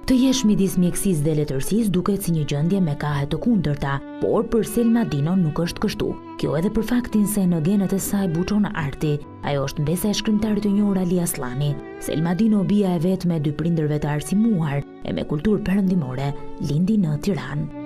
Të jesh midis mjekësisë dhe letërsisë duket si një gjendje me kahe të kundërta, por për Selma Dino nuk është kështu. Kjo edhe për faktin se në genet e saj buçon arti. Ajo është mbesa e shkrimtarit të njohur Ali Aslani. Selma Dino, bia e vet me dy prindërve të arsimuar e me kulturë perëndimore, lindi në Tiranë.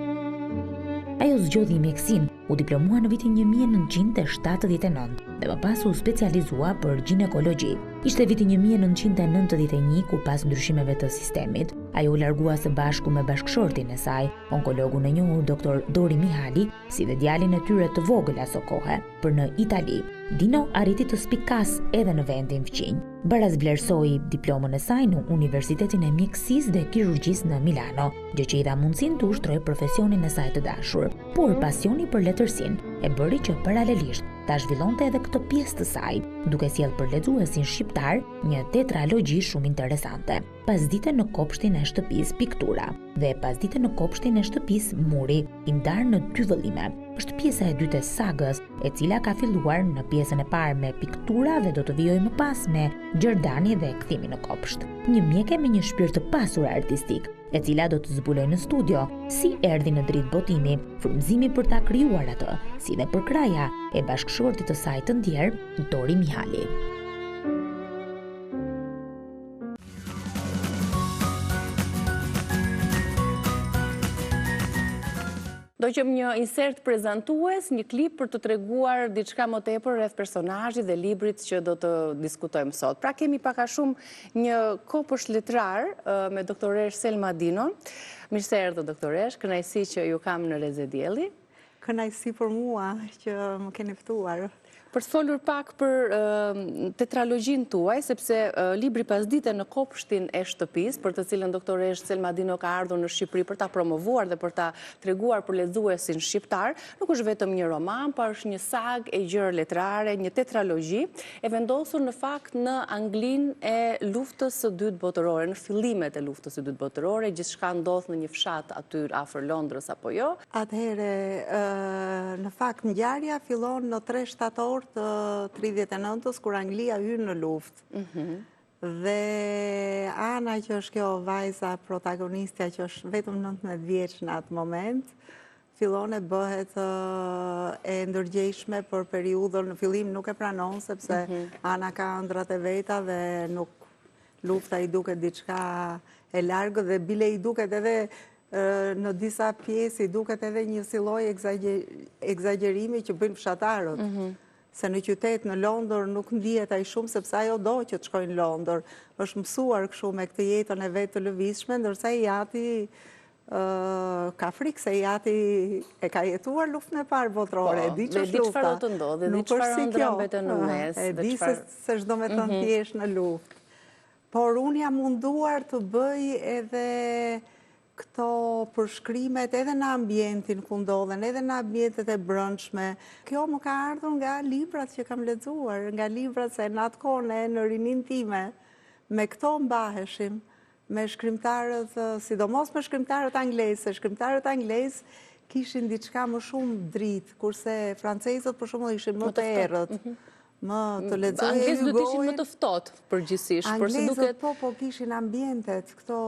Ajo zgjodhi mjekësinë, u diplomua në vitin 1979 dhe më pas u specializua për ginekologji. Ishte viti 1991 ku pas ndryshimeve të sistemit, ajo u largua së bashku me bashkëshortin e saj, onkologun e njohur Dr. Dori Mihali, si dhe djalin e tyre të vogël aso kohe, për në Itali. Dino arriti të spikas edhe në vendin fqinj. Baraz vlerësoi diplomën e saj në Universitetin e Mjekësisë dhe Kirurgjisë në Milano, gjë që i dha mundësinë të ushtrojë profesionin e saj të dashur, por pasioni për letërsinë e bëri që paralelisht ta zhvillonte edhe këtë pjesë të saj, duke sjellë për lexuesin shqiptar një tetralogji shumë interesante. Pasdite në kopshtin e shtëpisë piktura dhe pasdite në kopshtin e shtëpisë muri, i ndarë në dy vëllime. Është pjesa e dytë e sagës, e cila ka filluar në pjesën e parë me piktura dhe do të vijojë më pas me Gjordani dhe kthimi në kopsht. Një mjeke me një shpirt të pasur artistik, e cila do të zbulojë në studio si erdhi në dritë botimi, frymëzimi për ta krijuar atë, si dhe për kraja e bashkëshortit të saj të ndjer, Dori Mihali. Do qëm një insert prezantues, një klip për të treguar diçka më tepër rreth personazhit dhe librit që do të diskutojmë sot. Pra kemi pak a shumë një kopësht letrar me doktoresh Selma Dino. Mirë se erdhë doktoresh, kënaqësi që ju kam në Reze Dielli. Kënaqësi për mua që më keni ftuar. Për të folur pak për tetralogjinë tuaj, sepse libri Pasdite në kopshtin e shtëpisë, për të cilën doktoresh Selma Dino ka ardhur në Shqipëri për ta promovuar dhe për ta treguar për lexuesin shqiptar, nuk është vetëm një roman, por është një sagë e gjerë letrare, një tetralogji, e vendosur në fakt në Anglinë e luftës së dytë botërore, në fillimet e luftës së dytë botërore, gjithçka ndodh në një fshat aty afër Londrës apo jo? Atëherë, në fakt ngjarja fillon në 3 shtator të 39-ës, kur Anglia hyn në luftë. Dhe Ana, që është kjo vajza protagonistja, që është vetëm 19 vjeç në atë moment, fillon e bëhet e ndërgjegjshme për periudhën. Në fillim nuk e pranon, sepse Ana ka ëndrat e veta dhe nuk lufta i duket diçka e largët dhe bile i duket edhe në disa pjesë i duket edhe një lloj egzagjerimi që bëjnë fshatarët. Se në qytet në Londër nuk ndihet ai shumë, sepse ajo do që të shkojnë në Londër. Është mësuar kështu me këtë jetën e vet të lëvizshme, ndërsa i jati ka frikë, se i jati e ka jetuar luftën e parë botërore, e di që është lufta. Çfarë do të ndodhë, e di çfarë ëndra mbeten në mes, e di se çdo me të thjesht në luftë. Por unë jam munduar të bëj edhe këto përshkrimet edhe në ambientin ku ndodhen, edhe në ambientet e brendshme. Kjo më ka ardhur nga librat që kam lexuar, nga librat se në atë kohë në rinin time, me këto mbaheshim, me shkrimtarët, sidomos me shkrimtarët anglez, se shkrimtarët anglez kishin diçka më shumë dritë, kurse francezët për shembull ishin më të errët. Më të lexojë Anglezët do të ishin më të ftohtë përgjithsisht, por se duket po kishin ambientet, këto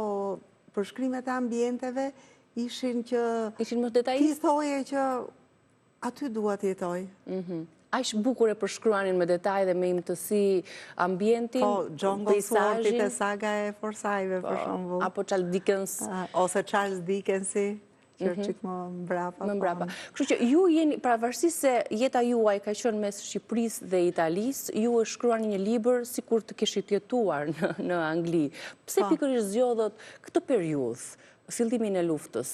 përshkrimet e ambienteve ishin më detajist. Ti thoje që aty dua të jetoj. Aq bukur e përshkruanin me detaj dhe me imtësi ambientin, John Goldsworthy e saga e Forsajve, për shembull. Apo Charles Dickens. Ose Charles Dickensi, që është çik më mbrapa. Më mbrapa. Kështu që ju jeni, pavarësisht se jeta juaj ka qenë mes Shqipërisë dhe Italisë, ju e shkruani një libër sikur të kishit jetuar në Angli. Pse pikërisht zgjodhët këtë periudhë, fillimin e luftës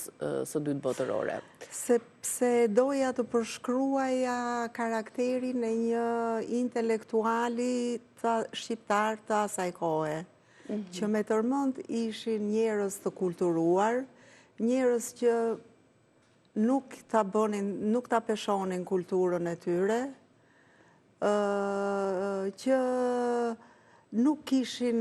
së dytë botërore? Sepse doja të përshkruaja karakterin e një intelektuali shqiptar të asaj kohe, që me tërmend ishin njerëz të kulturuar, njerëz që nuk ta peshonin kulturën e tyre, që nuk kishin,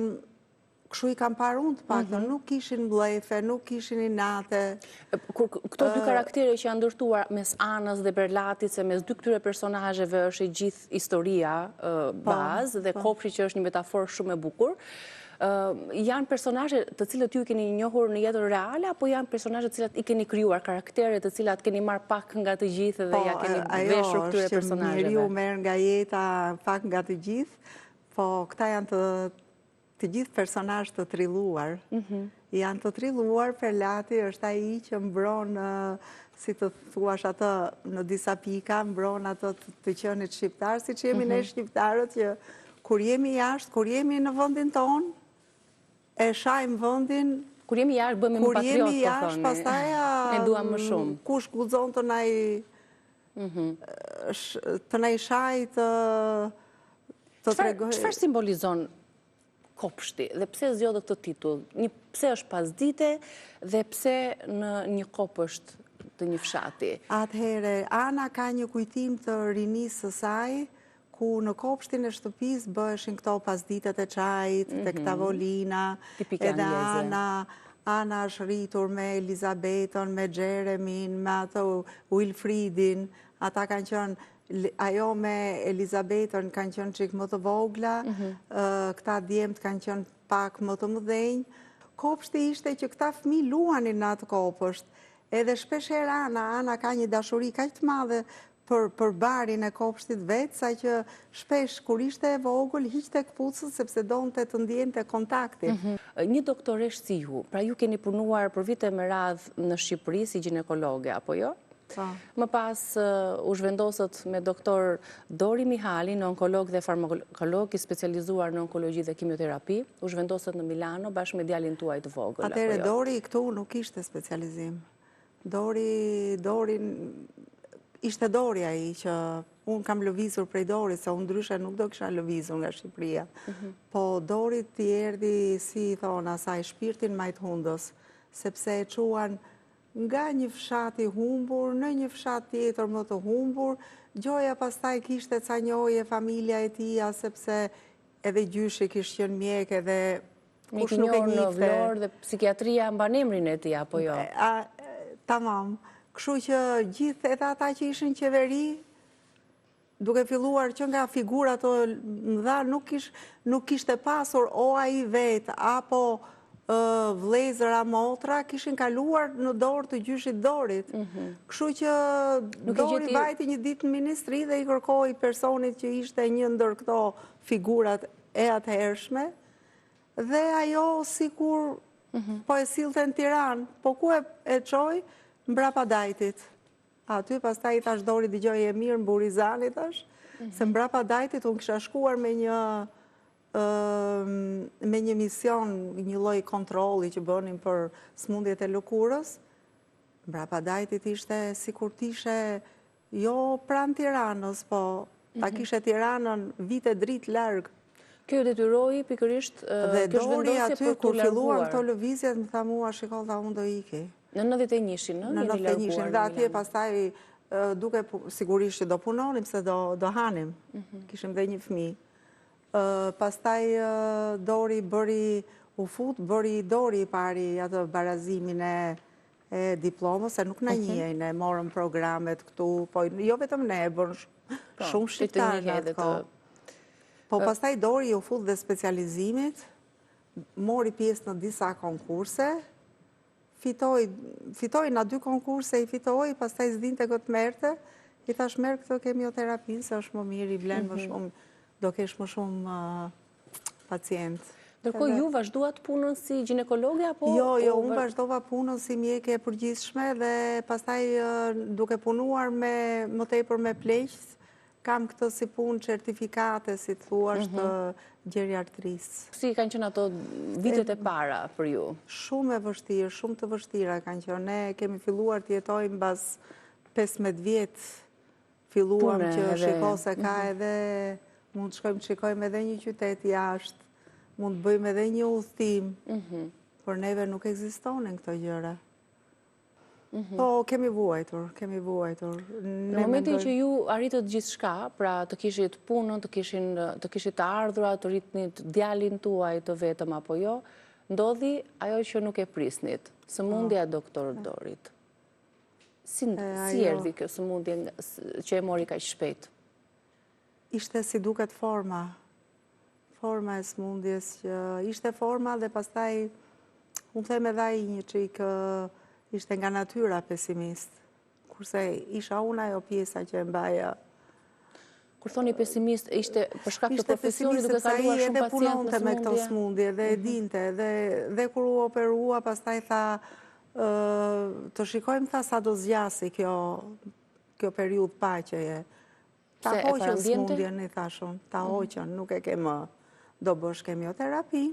kështu i kam parë unë të paktën, nuk kishin mblefe, nuk kishin inate. Këto dy karaktere që janë ndërtuar mes Anës dhe Berlatit, se mes dy këtyre personazheve është e gjithë historia bazë dhe kopshti që është një metaforë shumë e bukur. janë personazhe të cilët ju keni njohur në jetën reale, apo janë personazhe të cilat i keni krijuar, karaktere të cilat keni marr pak nga të gjithë dhe ja keni veshur këtyre personazheve? Njeriu merr nga jeta pak nga të gjithë, po këta janë të gjithë personazh të trilluar. Janë të trilluar, Ferlati është ai që mbron, si të thuash atë, në disa pika, mbron atë të qenit shqiptar, siç jemi ne shqiptarët që kur jemi jashtë, kur jemi në vendin tonë, e shajmë vendin. Kur jemi jashtë, bëhemi më patriot, po thoni. Pastaj e duam më shumë. Kush guxon të na i shaj të tregoj. Çfarë simbolizon kopshti dhe pse zgjodhet këtë titull? Pse është pasdite dhe pse në një kopësht të një fshati? Atëherë, Ana ka një kujtim të rinisë së saj, ku në kopshtin e shtëpisë bëheshin këto pasditet e çajit, tek tavolina, edhe Ana është rritur me Elizabetën, me Jeremin, me ato Wilfridin, ata kanë qenë, ajo me Elizabetën kanë qenë çik më të vogla, këta djemt kanë qenë pak më të mëdhenj. Kopshti ishte që këta fëmijë luanin në atë kopësht, edhe shpesh herë Ana ka një dashuri kaq të madhe për barin e kopshtit vetë, sa që shpesh kur ishte e vogël, hiqte këpucët sepse donte të ndjente kontaktin. Një doktoresh si ju, pra ju keni punuar për vite me radhë në Shqipëri si ginekologe, apo jo? Më pas u zhvendosët me doktor Dori Mihali, në onkolog dhe farmakolog, i specializuar në onkologji dhe kimioterapi, u zhvendosët në Milano bashkë me djalin tuaj të vogël. Atëherë Dori këtu nuk ishte specializim. Ishte Dori ai që unë kam lëvizur prej Dori, se unë ndryshe nuk do kisha lëvizur nga Shqipëria. Po Dori t'i erdhi, si thonë asaj, shpirtin majt hundës, sepse e quan nga një fshat i humbur, në një fshat tjetër më të humbur. Gjoja pastaj kishte ca njohje familja e tia, sepse edhe gjyshi kishte qenë mjek, edhe kush nuk e njihte. Në Vlorë dhe psikiatria mban emrin e tij, apo jo? Tamam. Kështu që gjithë edhe ata që ishin qeveri, duke filluar që nga figurat të mëdha, nuk kishte pasur o ai vetë, apo vlezër a motra, kishin kaluar në dorë të gjyshit Dorit. Kështu që Dori vajti një ditë në ministri dhe i kërkoi personit që ishte një ndër këto figurat e atëhershme, dhe ajo sikur po e sillte në Tiranë, po ku e çoi? Mbrapa Dajtit. Aty pastaj i thash Dori, dëgjoj e mirë, Burizani thash, se mbrapa Dajtit unë kisha shkuar me një mision, një lloj kontrolli që bënin për smundjet e lëkurës. Mbrapa Dajtit ishte sikur t'ishe jo pranë Tiranës, po ta kishe Tiranën vite dritë larg. Kjo detyroi pikërisht dhe Dori aty kur filluan këto lëvizjet më tha mua, shiko, tha unë do iki. Në 91-shin, në? Në 91-shin, dhe atje pastaj duke sigurisht që do punonim, se do hanim, kishim dhe një fëmijë. Pastaj Dori bëri Dori pari atë barazimin e diplomës, se nuk na njihej, ne morëm programet këtu, po jo vetëm ne, bën shumë shqiptarë në atë kohë. Po pastaj Dori u fut dhe specializimit, mori pjesë në disa konkurse, fitoi në 2 konkurse, i fitoi, pastaj s'dinte këtë merte, i thash merr këtë kemioterapinë, se është më mirë, i vlen më shumë, do kesh më shumë pacient. Ndërkohë ju vazhduat punën si ginekologe apo? Jo, unë vazhdova punën si mjeke e përgjithshme dhe pastaj duke punuar më tepër me pleqës, kam këtë si punë certifikate, si të thuash, të gjeriatrisë. Si kanë qenë ato vitet e para për ju? Shumë e vështirë, shumë të vështira kanë qenë. Ne kemi filluar të jetojmë mbas 15 vjet, filluam që shiko se ka edhe, mund të shkojmë të shikojmë edhe një qytet jashtë, mund të bëjmë edhe një udhëtim, por neve nuk ekzistonin këto gjëra. Po, kemi vuajtur. Në momentin që ju arritët gjithçka, pra të kishit punën, të kishit të ardhura, të rritnit djalin tuaj të vetëm apo jo, ndodhi ajo që nuk e prisnit, sëmundja e doktor Dorit. Si erdhi kjo sëmundje që e mori kaq shpejt? Ishte si duket forma Forma e smundjes që ishte forma dhe pastaj unë them edhe ai një çik ishte nga natyra pesimist. Kurse isha unë ajo pjesa që e mbaja. Kur thoni pesimist, ishte për shkak të profesionit duke kaluar shumë pacient në me këto smundje dhe e dinte dhe kur u operua pastaj tha të shikojmë tha sa do zgjasi kjo periudhë paqeje. Ta hoqën smundjen, i thashun, ta hoqën, nuk e ke më. Do bësh kemioterapi,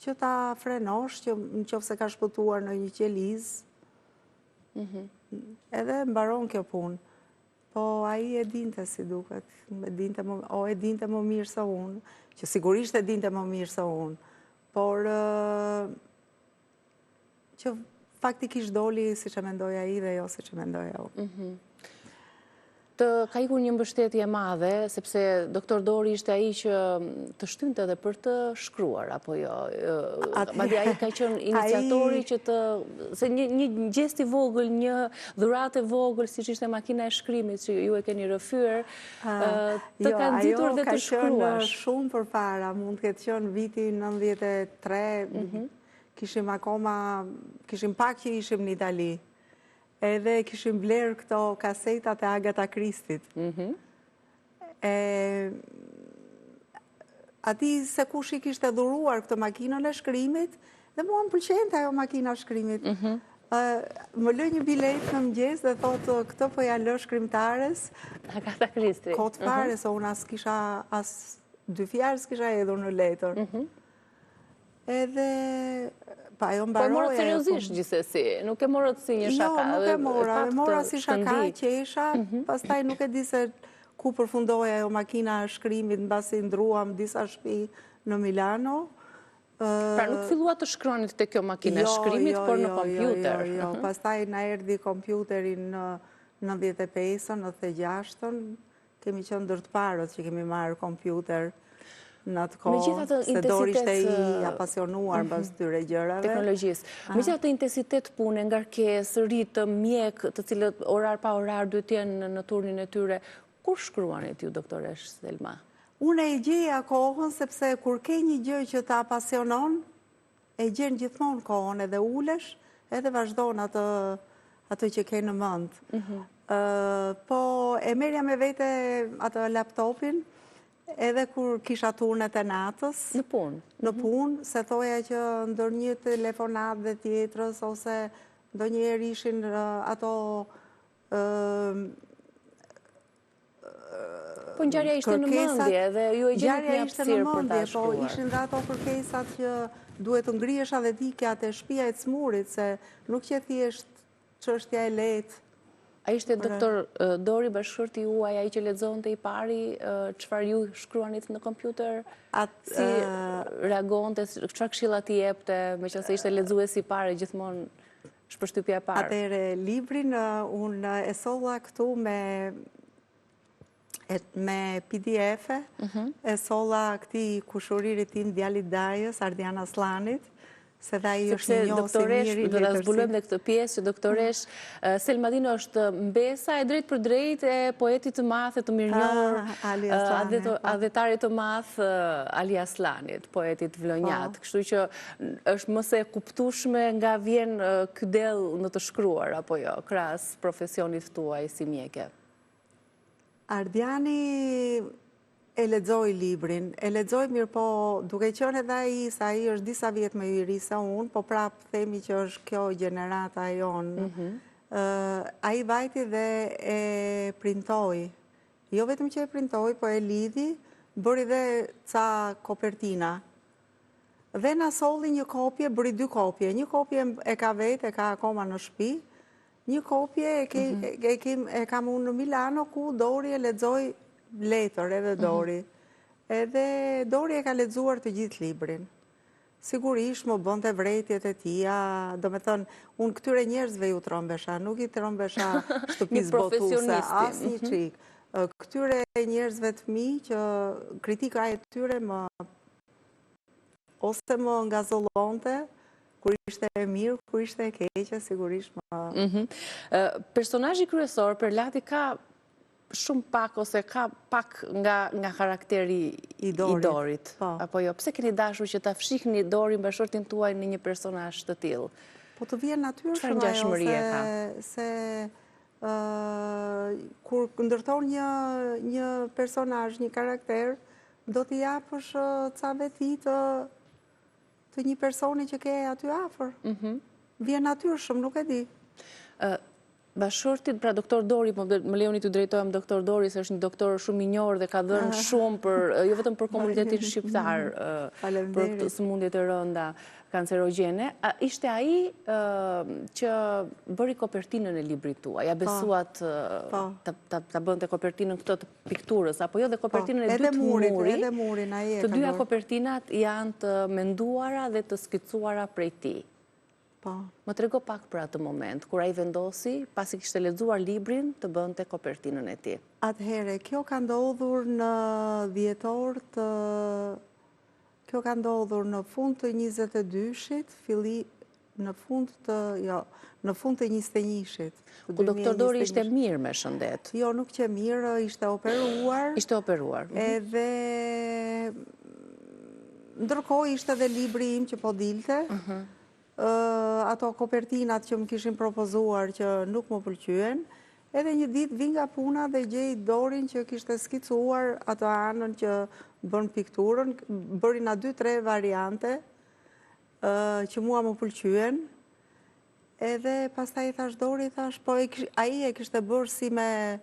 që ta frenosh, që nëse ka shpëtuar në një qeliz, edhe mbaron kjo punë. Po ai e dinte si duket, e dinte më mirë se unë, që sigurisht e dinte më mirë se unë, por që faktikisht doli si që mendoja ai dhe jo si që mendoja unë. Ka ikur një mbështetje madhe, sepse doktor Dori ishte ai që të shtynte edhe për të shkruar, apo jo? Madje ai ka qenë iniciatori që se një gjest i vogël, një dhuratë e vogël, siç ishte makina e shkrimit që ju e keni rrëfyer, të ka nxitur dhe të shkruash. Ajo ka qenë shumë përpara, mund të ketë qenë viti 93, kishim pak që ishim në Itali. Edhe kishim blerë këto kasetat e Agatha Christit. Ati se kush i kishte dhuruar këtë makinën e shkrimit, dhe mua më pëlqente ajo makina e shkrimit. Më lë një bilet në mëngjes dhe thotë këtë po ja lë shkrimtares. Agatha Christi. Kot fare, se unë as 2 fjalë s'kisha hedhur në letër. Edhe pa jo mbaroj. Po e morët seriozisht gjithsesi, nuk e morët si një shaka. Jo, nuk e mora, e mora si shaka, qesha, pastaj nuk e di se ku përfundoja ajo makina e shkrimit, mbasi ndruam disa shtëpi në Milano. Pra nuk fillua të shkruanit te kjo makina e shkrimit, por në kompjuter. Jo, pastaj na erdhi kompjuterin në 95-ën, 96-ën, kemi qenë ndër të parët që kemi marrë kompjuter në atë kohë, se Dori ishte i apasionuar pas tyre gjërave. Teknologjisë. Megjithatë intensitet pune, ngarkesë, ritëm, mjek, të cilët orar pa orar duhet të jenë në turnin e tyre, kur shkruanit ju, doktoresh Selma? Unë e gjeja kohën, sepse kur ke një gjë që të apasionon, e gjen gjithmonë kohën edhe ulesh, edhe vazhdon atë që ke në mend. Po e merja me vete atë laptopin, edhe kur kisha turnet e natës. Në punë? Në punë, se thoja që ndër një telefonat dhe tjetrës, ose ndonjëherë ishin ato... Po ngjarja ishte në mendje dhe ju e gjeni një hapësirë për ta shkruar. Po ishin dhe ato kërkesat që duhet të ngrihesh dhe dikja te shtëpia e Cmurit, se nuk që thjesht çështja e lehtë. A ishte doktor Dori bashkëshorti juaj, ai që lexonte i pari, çfarë ju shkruanit në kompjuter? Si reagonte, çfarë këshilla t'i jepte, meqense ishte lexuesi i parë gjithmonë shpërshtypja e parë? Atëre librin unë e solla këtu me PDF-e, e solla këtij kushuririt tim djalit Dajës, Ardian Aslanit, se dhe ai është një njohës i mirë i do ta zbulojmë dhe këtë pjesë që doktoresh Selma Dino është mbesa e drejt për drejt e poetit të madh të mirënjohur, adhetarit të madh Ali Aslanit, poetit vlonjat. Kështu që është më se kuptueshme nga vjen ky dell në të shkruar apo jo, krahas profesionit tuaj si mjeke. Ardiani e lexoj librin, e lexoj mirë, po duke qenë edhe ai, sa ai është disa vjet më i ri se unë, po prap themi që është kjo gjenerata jonë. Ai vajti dhe e printoi. Jo vetëm që e printoi, po e lidhi, bëri dhe ca kopertina. Dhe na solli një kopje, bëri 2 kopje. Një kopje e ka vetë, e ka akoma në shtëpi. Një kopje e kam unë në Milano, ku Dori e lexoi letër edhe Dori. Edhe Dori e ka lexuar të gjithë librin. Sigurisht më bënte vërejtjet e tia, do me thënë, unë këtyre njerëzve ju trombesha, nuk i trombesha shtëpis botuse, as një qik. Këtyre njerëzve të mi që kritika e tyre ose më ngazollonte, kur ishte e mirë, kur ishte e keqe, sigurisht më... Personazhi kryesor, Perlati, ka shumë pak ose ka pak nga karakteri i Dorit. Apo jo, pse keni dashur që ta fshihni Dorin bashkëshortin tuaj në një personazh të tillë? Po të vjen natyrshëm ajo se kur ndërton një personazh, një karakter, do t'i japësh ca veti të një personi që ke aty afër. Vjen natyrshëm, nuk e di. Bashkëshortit, pra doktor Dori, më lejoni t'u drejtohem doktor Dori, se është një doktor shumë i njohur dhe ka dhënë shumë jo vetëm për komunitetin shqiptar, për këtë sëmundje të rënda kancerogjene. Ishte ai që bëri kopertinën e librit tuaj, ja besuat ta bënte kopertinën këtë të pikturës, apo jo, dhe kopertinën e dytë muri. Edhe murin, ai e ka bërë. Të dyja kopertinat janë të menduara dhe të skicuara prej tij. Më trego pak për atë moment, kur ai vendosi, pasi kishte lexuar librin, të bënte kopertinën e tij. Atëherë, kjo ka ndodhur në dhjetor të... Kjo ka ndodhur në fund të 22-shit, në fund të 21-shit. Ku doktor Dori ishte mirë me shëndet? Jo, nuk që mirë, ishte operuar. Ishte operuar. Edhe... Ndërkohë ishte dhe libri im që po dilte. Ato kopertinat që më kishin propozuar që nuk më pëlqyen, edhe një ditë vi nga puna dhe gjej Dorin që kishte skicuar ato anën që bën pikturën, bëri na 2-3 variante që mua më pëlqyen, edhe pastaj thash Dori, thash, po ai e kishte bërë si me,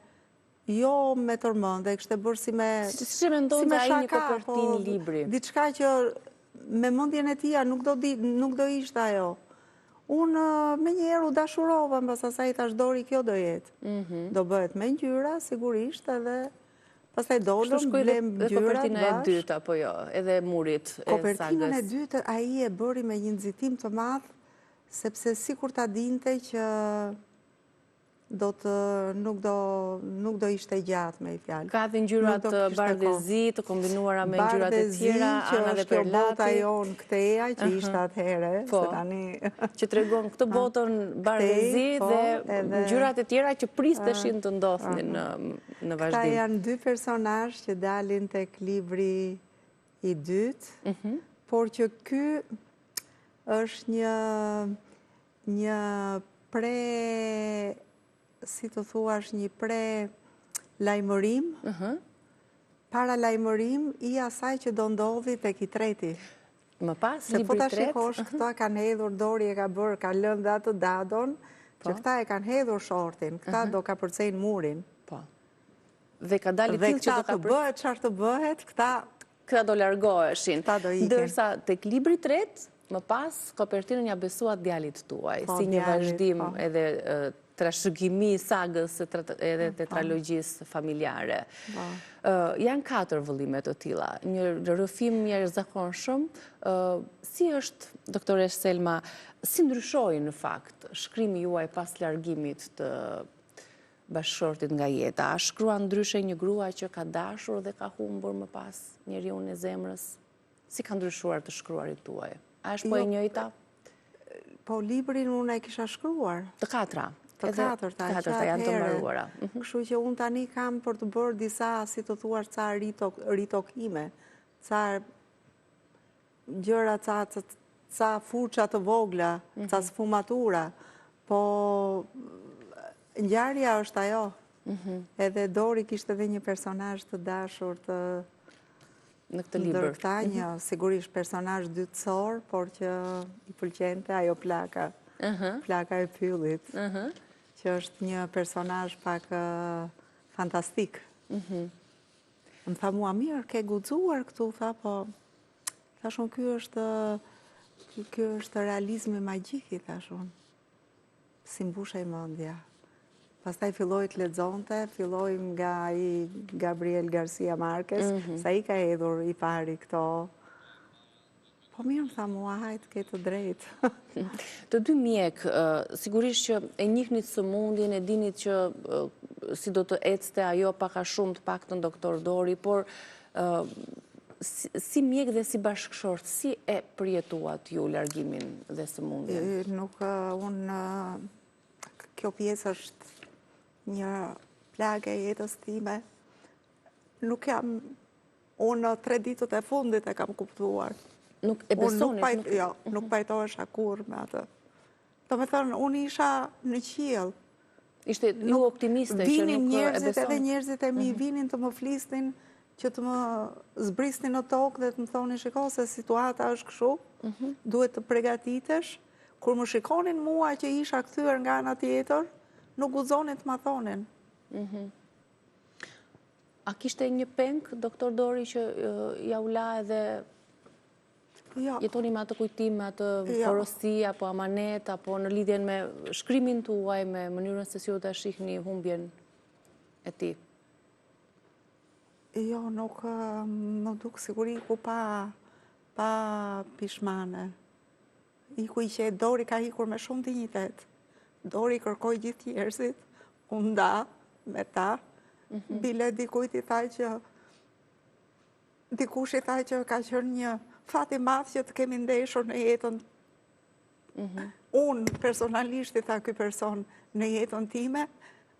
jo me tërmend, e kishte bërë si me Si mendon ai një kopertinë libri? Diçka që me mendjen e tia nuk do ishte ajo. Unë me njerë u dashurova, mbas asaj tash Dori kjo do jetë. Do bëhet me ngjyra, sigurisht, edhe pastaj dolëm, blem ngjyrat bashkë. Kopertina e dytë, apo jo, edhe murit e sagës. Kopertinën e dytë, ai e bëri me një nxitim të madh, sepse sikur ta dinte që nuk do ishte gjatë me i fjalë. Ka dhe ngjyrat bardezi të kombinuara me ngjyrat e tjera, ana dhe perlati. Bardezi që është bota jonë këteja që ishte atëhere, se tani... Që tregon këtë botën bardezi dhe ngjyrat e tjera që pristeshin të ndodhnin në vazhdim. Këta janë 2 personazh që dalin tek libri i dytë, por që ky është një si të thuash, një lajmërim, para lajmërim i asaj që do ndodhi tek i treti. Më pas, se libri po ta tret? shikosh, këta kanë hedhur, Dori e ka bërë, ka lënë dhe atë dadon, që këta e kanë hedhur shortin, këta do ka përcejnë murin. Po. Dhe ka dali tillë që do ka bëhet, çfarë të bëhet, këta do largoheshin. Këta do ikin. Ndërsa tek libri tret, më pas, kopertinën ja besuat djalit tuaj, si një vazhdim edhe trashëgimi i sagës edhe tetralogjisë familjare. Janë 4 vëllime të tilla, një rrëfim jashtëzakonshëm. Si është, doktoresh Selma, si ndryshoi në fakt shkrimi juaj pas largimit të bashkëshortit nga jeta? A shkruan ndryshe një grua që ka dashur dhe ka humbur më pas njeriun e zemrës? Si ka ndryshuar të shkruarit tuaj? A është po e njëjta? Po librin unë e kisha shkruar. Të 4. Të 4-ta janë të mbaruara. Kështu që unë tani kam për të bërë disa, si të thuar, ca ritokime, ca gjëra, ca furça të vogla, ca sfumatura, po ngjarja është ajo. Edhe Dori kishte edhe një personazh të dashur të në këtë libër. Ndër këta një sigurisht personazh dytësor, por që i pëlqente ajo plaka. Plaka e pyllit, që është një personazh pak fantastik. Më tha mua, mirë, ke guxuar këtu, tha, po, thashun, ky është realizmi magjik, i thashun. Si mbushej mendja. Pastaj filloi të lexonte, filloi nga ai Gabriel Garcia Marquez, sa i ka hedhur i pari këto. Po mirë, më tha mua, hajtë ke të drejtë. Të dy mjek, sigurisht që e njihni sëmundjen, e dinit që si do të ecte ajo paka shumë të paktën doktor Dori, por si mjek dhe si bashkëshort, si e përjetuat ju largimin dhe sëmundjen? Nuk, unë, kjo pjesë është plagë e jetës time. Nuk jam, unë 3 ditët e fundit e kam kuptuar. Nuk e besoni? Jo, nuk pajtohesha kur me atë. Do me thënë, unë isha në qiell. Ishte ju optimiste që nuk e besoni? Edhe njerëzit e mi vinin të më flisnin, që të më zbrisnin në tokë dhe të më thonin shiko se situata është kështu, duhet të përgatitesh. Kur më shikonin mua që isha kthyer nga ana tjetër, nuk guxonin të ma thonin. A kishte një peng, doktor Dori, që ja u la edhe jetoni me atë kujtim, me atë porosi, apo amanet, apo në lidhjen me shkrimin tuaj, me mënyrën se si ju të shihni humbjen e tij? Jo, nuk më duk siguri ku pa pishmane. Iku i që Dori ka ikur me shumë dinjitet. Dori kërkoi gjithë njerëzit, u nda me ta, bile dikush i thaj që ka qenë një fat i madh që të kemi ndeshur në jetën. Unë personalisht i tha ky person në jetën time,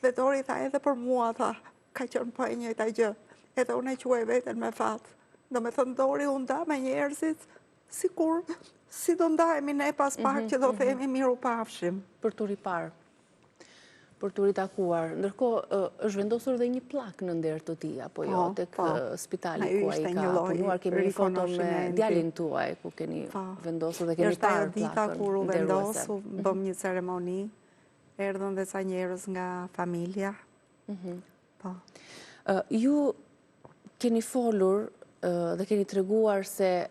dhe Dori tha edhe për mua, tha, ka qenë po e njëjta gjë. Edhe unë e quaj veten me fat. Do me thënë Dori u nda me njerëzit, sikur si do ndajemi ne pas pak që do themi miru pafshim. Për të riparë, për të ritakuar. Ndërkohë, është vendosur dhe një plak në nder të tij, apo jo, tek spitali ku ai ka punuar, kemi një foto me djalin tuaj, ku keni vendosur dhe keni parë plakën. Është ajo dita kur u vendosu, bëm një ceremoni, erdhën dhe ca njerëz nga familja. Po. Ju keni folur dhe keni treguar se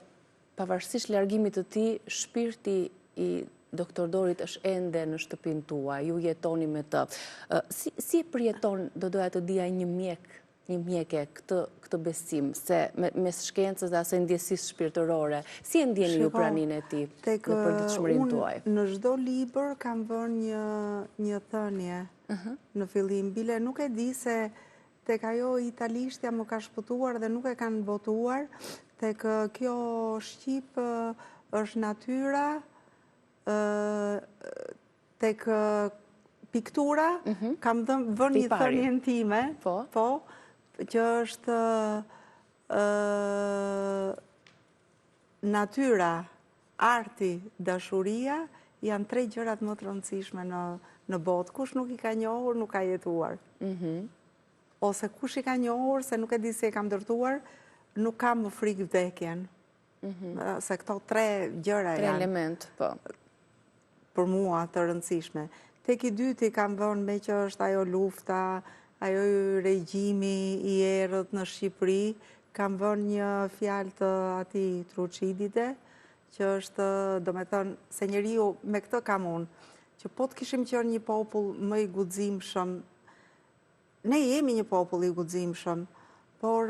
pavarësisht largimit të tij, shpirti i doktor Dorit është ende në shtëpinë tuaj, ju jetoni me të. Si e përjeton, do doja të dija një mjeke këtë besim, se mes shkencës dhe asaj ndjesisë shpirtërore, si e ndjeni ju praninë e tij në përditshmërinë tuaj? Në çdo libër kam vënë një thënie në fillim, bile nuk e di se tek ajo italishtja më ka shpëtuar dhe nuk e kanë votuar, tek kjo shqip është natyra, tek piktura, kam vënë një thënien time, që është natyra, arti, dashuria, janë 3 gjërat më të rëndësishme në botë. Kush nuk i ka njohur, nuk ka jetuar. Ose kush i ka njohur, se nuk e di se e kam ndërtuar, nuk kam më frikë vdekjen. Se këto 3 gjëra janë 3 element, po. Për mua të rëndësishme. Tek i dyti kam vënë me që është ajo lufta, ajo regjimi i errët në Shqipëri, kam vënë një fjalë të atij Truçidite, që është, do me thënë, se njeriu me këtë kam unë, që po të kishim qenë një popull më i guximshëm, ne jemi një popull i guximshëm, por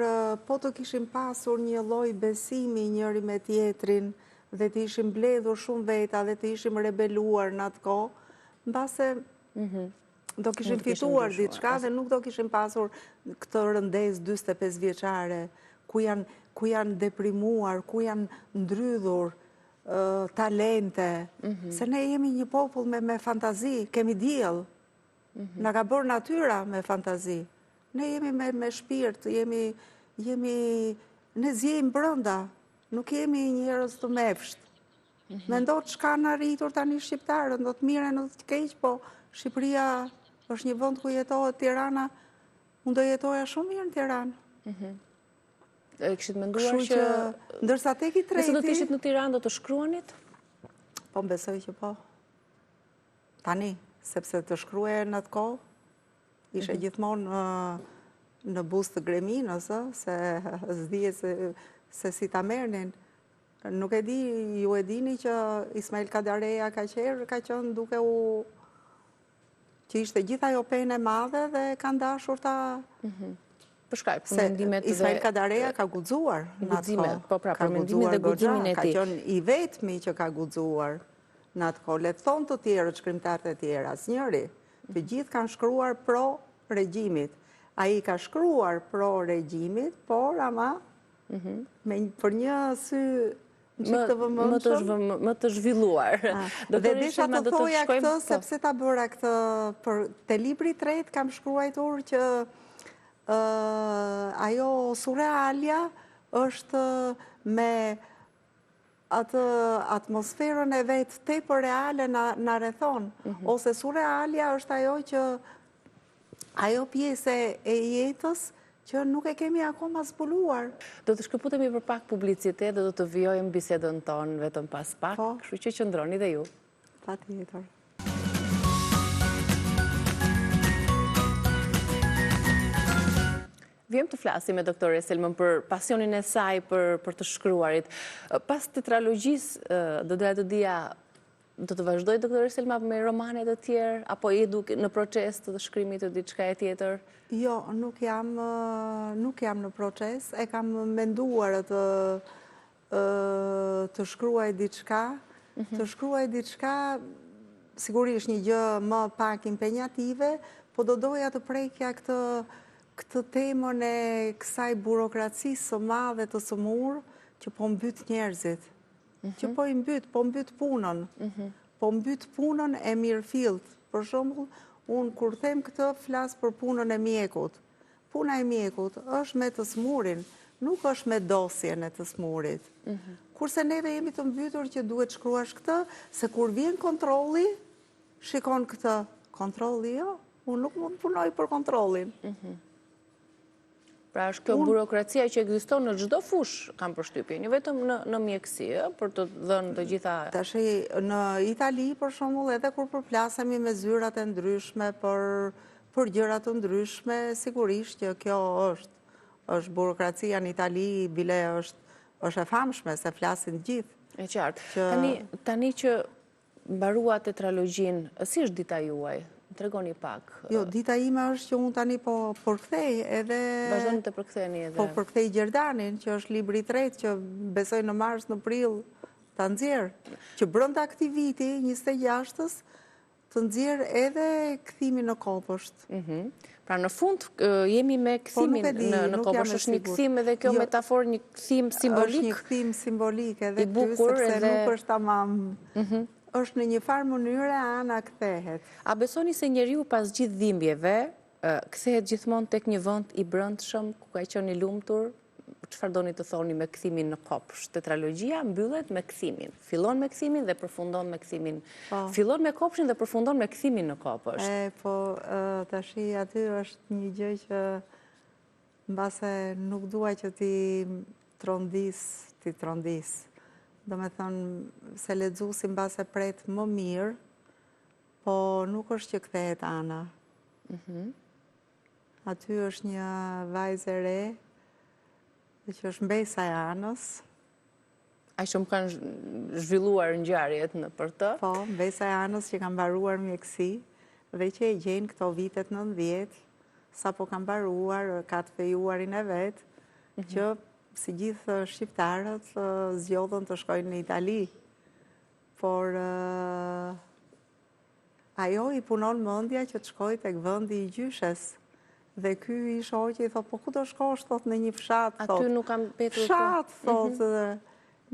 po të kishim pasur një lloj besimi njëri me tjetrin dhe të ishim mbledhur shumë veta dhe të ishim rebeluar në atë kohë, mbase do kishim fituar diçka dhe nuk do kishim pasur këtë rëndesë 45 vjeçare, ku janë deprimuar, ku janë ndrydhur talente, se ne jemi një popull me fantazi, kemi diell. Na ka bërë natyra me fantazi. Ne jemi me shpirt, ne zjejmë brënda, nuk jemi njerëz të mefsht. Mendo çka na rritur tani shqiptarët, do të mirë, do të keq, po Shqipëria është një vend ku jetohet. Tirana, unë do jetoja shumë mirë në Tiranë. Kishit menduar që ndërsa tek i treti, nëse do të ishit në Tiranë, do të shkruanit? Po besoj që po. Tani, sepse të shkruaje në atë kohë, ishe gjithmonë në buzë të greminës, se s'dije se si ta merrnin. Nuk e di, ju e dini që Ismail Kadareja ka qenë duke që ishte gjitha ajo penë e madhe dhe kanë dashur ta... Për shkak mendimet dhe... Ismail Kadareja ka guxuar në atë kohë. Po pra, për mendimet dhe guximin e tij. Ka qenë i vetmi që ka guxuar në atë kohë. Le të thonë të tjerë shkrimtarët e tjerë, asnjëri. Të gjithë kanë shkruar pro regjimit. Ai ka shkruar pro regjimit, por ama për një sy më të zhvilluar. Dhe desha të thoja këtë, sepse ta bëra këtë, për te libri i tretë kam shkruar që ajo surrealja është me atë atmosferën e vetë tepër reale na rrethon, ose surrealja është ajo pjesë e jetës që nuk e kemi akoma zbuluar. Do të shkëputemi për pak publicitet dhe do të vjojmë bisedën tonë vetëm pas pak, kështu që qëndroni dhe ju. Patjetër. Vjem të flasim me doktore Selmën për pasionin e saj për të shkruarit. Pas tetralogjisë, do doja të dija, do të vazhdoj doktore Selma me romane të tjerë, apo je në proces të shkrimit të diçka e tjetër? Jo, nuk jam në proces, e kam menduar të shkruaj diçka, sigurisht një gjë më pak impenjative, po do doja të prekja këtë temën e kësaj burokracisë së madhe të sëmurë që po mbyt njerëzit, që po mbyt punën, po mbyt punën e mirëfillt. Për shembull, unë kur them këtë flas për punën e mjekut. Puna e mjekut është me të smurin, nuk është me dosjen e të smurit. Kurse neve jemi të mbytur që duhet shkruash këtë, se kur vjen kontrolli, shikon këtë. Kontrolli jo, unë nuk mund të punoj për kontrollin. Pra është kjo burokracia që ekziston në çdo fush, kam përshtypjen, jo vetëm në mjekësi, për të dhënë të gjitha... Tash në Itali, për shembull, edhe kur përplasemi me zyrat e ndryshme për gjëra të ndryshme, sigurisht që kjo është burokracia në Itali, bile është e famshme, se flasin gjithë. E qartë. Tani që mbarua tetralogjinë, si është dita juaj? Tregoni pak. Jo, dita ime është që unë tani po përkthej edhe... Vazhdoni të përktheni edhe... Po përkthej Gjerdanin, që është libri i tretë, që besoj në mars, në prill ta nxjerr, që brenda këtij viti, 26-s, të nxjerr edhe kthimin në Kopësht. Pra në fund jemi me kthimin në Kopësht, është një kthim edhe kjo metaforë, një kthim simbolik. Është një kthim simbolik edhe këtu, sepse nuk është tamam... është në një farë mënyre ana kthehet. A besoni se njeriu pas gjithë dhimbjeve kthehet gjithmonë tek një vend i brendshëm ku ka qenë i lumtur? Çfarë doni të thoni me kthimin në Kopësht? Tetralogjia mbyllet me kthimin. Fillon me kthimin dhe përfundon me kthimin. Fillon me Kopështin dhe përfundon me kthimin në Kopësht. Po tash aty është një gjë që mbase nuk dua që ti trondis. Do me thënë, se lexuesi mbase pret më mirë, po nuk është që kthehet ana. Aty është një vajzë e re, që është mbesa e anës. Ai që më kanë zhvilluar ngjarjet për të? Po, mbesa e anës që kanë mbaruar mjeksi, dhe që e gjenë këto vitet 90, sa po kanë mbaruar, ka të fejuarin e vetë, që si gjithë shqiptarët zgjodhën të shkojnë në Itali. Por ajo i punon mendja që të shkojë tek vendi i gjyshes. Dhe ky i shoqi i thot, po ku do shkosh, thot, në një fshat, thot. Aty nuk kam petur. Fshat, thot.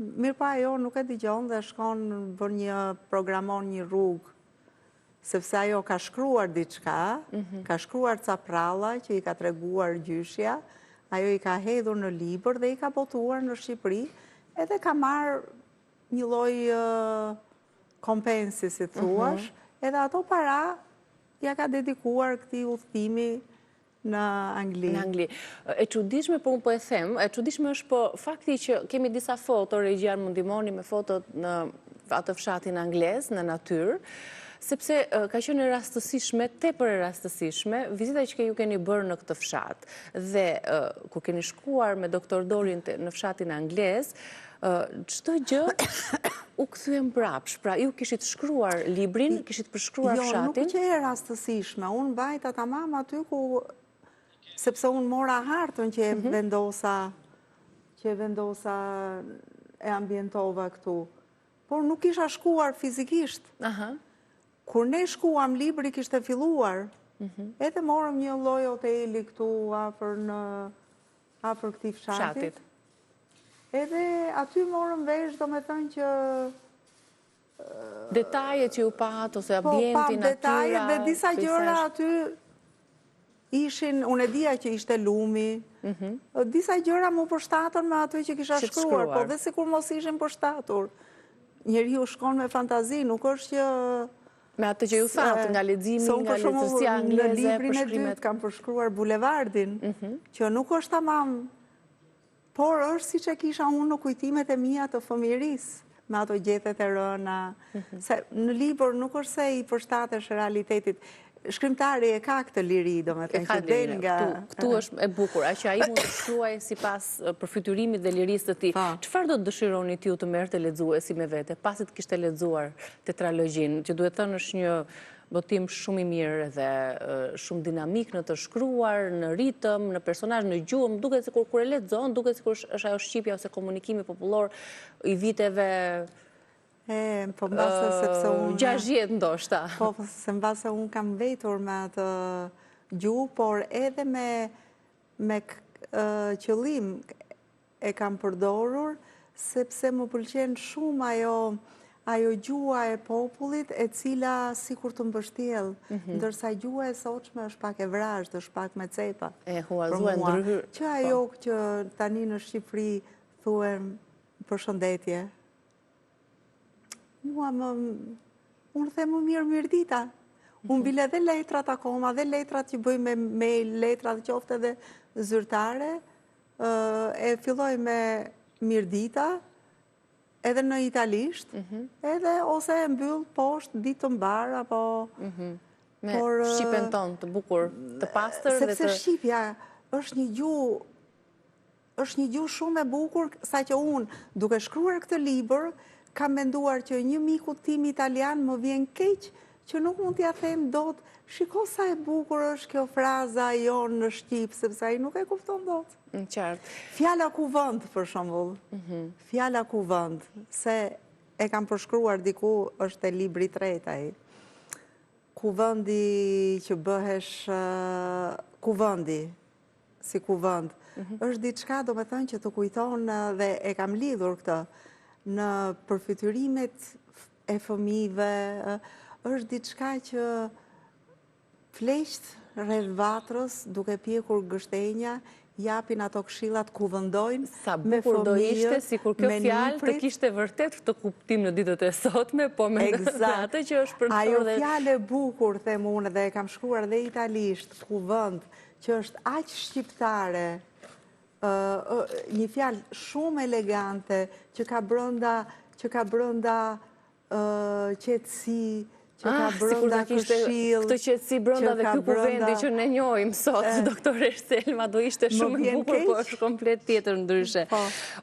Mirë pa ajo nuk e dëgjon dhe shkon bën programon një rrugë. Sepse ajo ka shkruar diçka, ka shkruar ca pralla që i ka treguar gjyshja, ajo i ka hedhur në libër dhe i ka botuar në Shqipëri, edhe ka marrë një lloj kompensi, si thuash, edhe ato para ja ka dedikuar këtij udhëtimi në Angli. Në Angli. E çuditshme, po unë po e them, e çuditshme është po fakti që kemi disa foto, regjian më ndihmoni me fotot në atë fshatin anglez, në natyrë, sepse ka qenë rastësishme, tepër e rastësishme, vizita që ju keni bërë në këtë fshat. Dhe ku keni shkuar me doktor Dorin në fshatin anglez, çdo gjë u kthye mbrapsh. Pra ju kishit shkruar librin, kishit përshkruar fshatin. Jo, nuk që e rastësishme. Unë mbajta tamam aty ku, sepse unë mora hartën që e vendosa e ambientova këtu. Por nuk isha shkuar fizikisht. Kur ne shkuam, libri kishte filluar, edhe morëm një lloj hoteli këtu afër këtij fshatit. Edhe aty morëm vesh, do me thënë që... Detaje që ju pat, ose ambienti, natyra... Po, detaje dhe disa gjëra aty ishin, unë e dija që ishte lumi, disa gjëra mu përshtatën me ato që kisha shkruar, po dhe sikur mos ishin përshtatur. Njeriu shkon me fantazi, nuk është që... Me atë që ju thatë, nga leximi, nga letërsia angleze, në librin e dytë kam përshkruar Bulevardin, që nuk është tamam, por është si që kisha unë në kujtimet e mia të fëmijërisë, me ato gjethet e rëna. Në libër nuk është se i përshtatesh realitetit. Shkrimtari e ka këtë liri, do me thënë, që del nga... Këtu është e bukur, a që a i mund të shkruaj si pas përfytyrimit dhe lirisë të ti. Çfarë do të dëshironi t'ju të merë të lexuesi me vete, pasi të kishte lexuar tetralogjin, që duhet thënë është një botim shumë i mirë dhe shumë dinamik në të shkruar, në ritëm, në personazh, në gjuhë, duket sikur kur e lexon, duket sikur është ajo shqipja ose komunikimi popullor i viteve... Po mbase sepse unë... 60 ndoshta. Po, se mbase unë kam vetur me atë gjuhë, por edhe me qëllim e kam përdorur, sepse më pëlqen shumë ajo gjuha e popullit, e cila sikur të mbështjell, ndërsa gjuha e sotshme është pak e vrazhtë, është pak me cepa. E huazuar ndryrë. Që ajo që tani në Shqipëri thuhen përshëndetje. Unë the më mirë dita. Unë bile dhe letrat akoma, dhe letrat që bëj me mail, letrat qofte dhe zyrtare, e filloj me mirë dita, edhe në italisht, edhe ose e mbyll poshtë ditë të mbar, apo... Me shqipen tonë të bukur, të pastër dhe të... Sepse shqipja është një gjuhë shumë e bukur, sa që unë, duke shkruar këtë libër, kam menduar që një miku tim italian më vjen keq që nuk mund t'ja them dot, shiko sa e bukur është kjo fraza jonë në Shqip, sepse ai nuk e kupton dot. Qartë. Fjala kuvend, për shembull. Fjala kuvend, se e kam përshkruar diku, është e libri i tretë ai. Kuvendi që bëhesh kuvendi, si kuvend, është diçka, do me thënë, që të kujton dhe e kam lidhur këtë në përfytyrimet e fëmijëve, është diçka që fleqt rreth vatrës, duke pjekur gështenja, japin ato këshillat ku vendojnë me fëmijë. Sa bukur do ishte, sikur kjo fjalë të kishte vërtet këtë kuptim në ditët e sotme, po me atë që është për ajo fjalë e bukur, them unë, dhe e kam shkruar dhe italisht, kuvend, që është aq shqiptare, një fjalë shumë elegante, që ka brënda qetësi, që ka brënda këshill. Këtë qetësi brënda dhe ky kuvendi që ne njohim sot, doktores Selma, do ishte shumë e bukur, po është komplet tjetër ndryshe.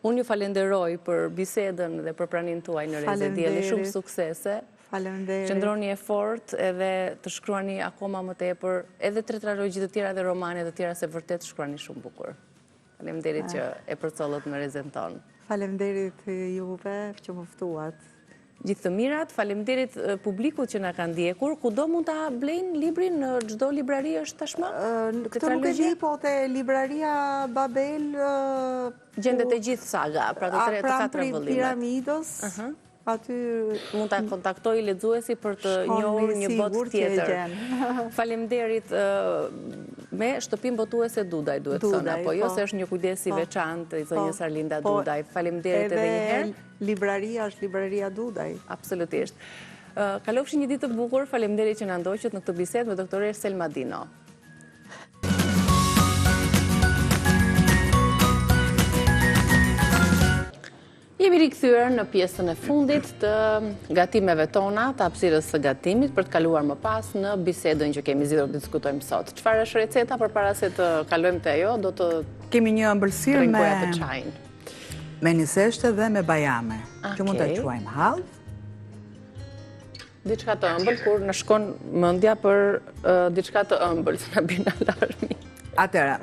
Unë ju falenderoj për bisedën dhe për praninë tuaj në Rezedieli, shumë suksese. Faleminderit. Qëndroni e fort edhe të shkruani akoma më tepër, edhe tetralogji të tjera dhe romane të tjera, se vërtet shkruani shumë bukur. Faleminderit që e përcollët në Rezen tonë. Faleminderit juve që më ftuat. Gjithë të mirat, faleminderit publikut që na kanë ndjekur. Kudo mund ta blejnë librin, në çdo librari është tashmë? Këtë nuk e di, po te libraria Babel gjendet e gjithë saga, pra të katra vëllimet. Piramidës. Aty mund ta kontaktoj lexuesi për të njohur një botë tjetër. Faleminderit me shtëpinë botuese Dudaj, duhet thënë, apo jo se është një kujdes i veçantë i zonjës Arlinda Dudaj. Faleminderit edhe një herë. Libraria është libraria Dudaj. Absolutisht. Kalofshi një ditë të bukur, faleminderit që na ndoqët në këtë bisedë me doktoresh Selma Dino. Jemi rikthyer në pjesën e fundit të gatimeve tona, të hapësirës së gatimit, për të kaluar më pas në bisedën që kemi zgjedhur të diskutojmë sot. Çfarë është receta përpara se të kalojmë te ajo? Do të kemi një ëmbëlsirë me niseshte dhe me bajame, që mund ta quajmë hall. Diçka të ëmbël kur na shkon mendja për diçka të ëmbël, që na bën alarmi. Atëra,